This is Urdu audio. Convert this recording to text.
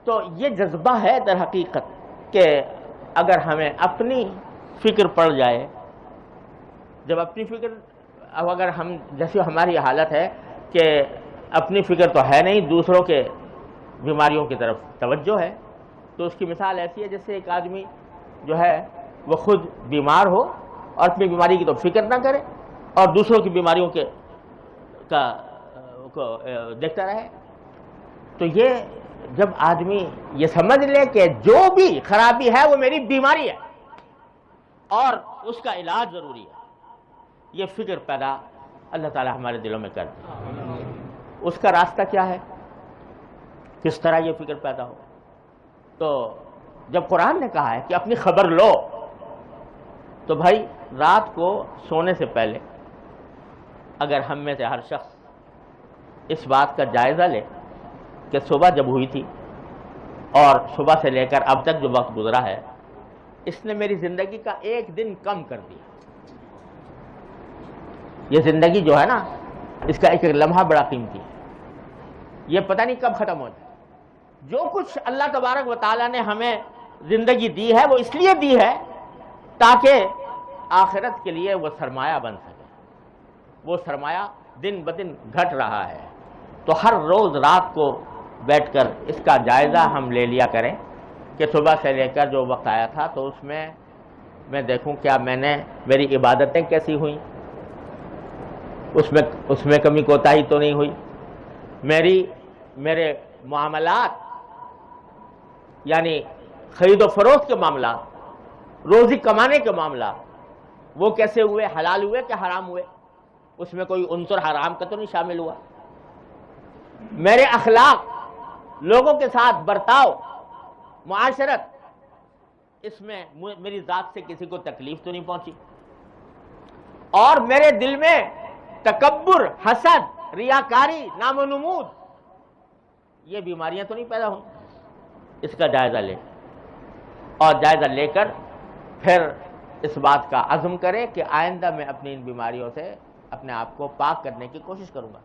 تو یہ جذبہ ہے در حقیقت کہ اگر ہمیں اپنی فکر پڑ جائے، جب اپنی فکر، اب اگر ہم جیسے ہماری حالت ہے کہ اپنی فکر تو ہے نہیں، دوسروں کے بیماریوں کی طرف توجہ ہے، تو اس کی مثال ایسی ہے جیسے ایک آدمی جو ہے وہ خود بیمار ہو اور اپنی بیماری کی تو فکر نہ کرے اور دوسروں کی بیماریوں کو دیکھتا رہے. تو یہ جب آدمی یہ سمجھ لے کہ جو بھی خرابی ہے وہ میری بیماری ہے اور اس کا علاج ضروری ہے، یہ فکر پیدا اللہ تعالی ہمارے دلوں میں کر دے. اس کا راستہ کیا ہے، کس طرح یہ فکر پیدا ہو؟ تو جب قرآن نے کہا ہے کہ اپنی خبر لو، تو بھائی رات کو سونے سے پہلے اگر ہم میں سے ہر شخص اس بات کا جائزہ لے کہ صبح جب ہوئی تھی اور صبح سے لے کر اب تک جو وقت گزرا ہے اس نے میری زندگی کا ایک دن کم کر دیا. یہ زندگی جو ہے نا، اس کا ایک ایک لمحہ بڑا قیمتی ہے، یہ پتہ نہیں کب ختم ہو جائے. جو کچھ اللہ تبارک و تعالیٰ نے ہمیں زندگی دی ہے وہ اس لیے دی ہے تاکہ آخرت کے لیے وہ سرمایہ بن سکے. وہ سرمایہ دن بدن گھٹ رہا ہے، تو ہر روز رات کو بیٹھ کر اس کا جائزہ ہم لے لیا کریں کہ صبح سے لے کر جو وقت آیا تھا تو اس میں دیکھوں کیا میری عبادتیں کیسی ہوئیں، اس میں کمی کوتاہی تو نہیں ہوئی، میرے معاملات یعنی خرید و فروخت کے معاملات، روزی کمانے کے معاملات وہ کیسے ہوئے، حلال ہوئے کہ حرام ہوئے، اس میں کوئی عنصر حرام کا تو نہیں شامل ہوا. میرے اخلاق، لوگوں کے ساتھ برتاؤ، معاشرت، اس میں میری ذات سے کسی کو تکلیف تو نہیں پہنچی، اور میرے دل میں تکبر، حسد، ریاکاری، نام و نمود، یہ بیماریاں تو نہیں پیدا ہوں. اس کا جائزہ لے اور جائزہ لے کر پھر اس بات کا عزم کرے کہ آئندہ میں اپنی ان بیماریوں سے اپنے آپ کو پاک کرنے کی کوشش کروں گا.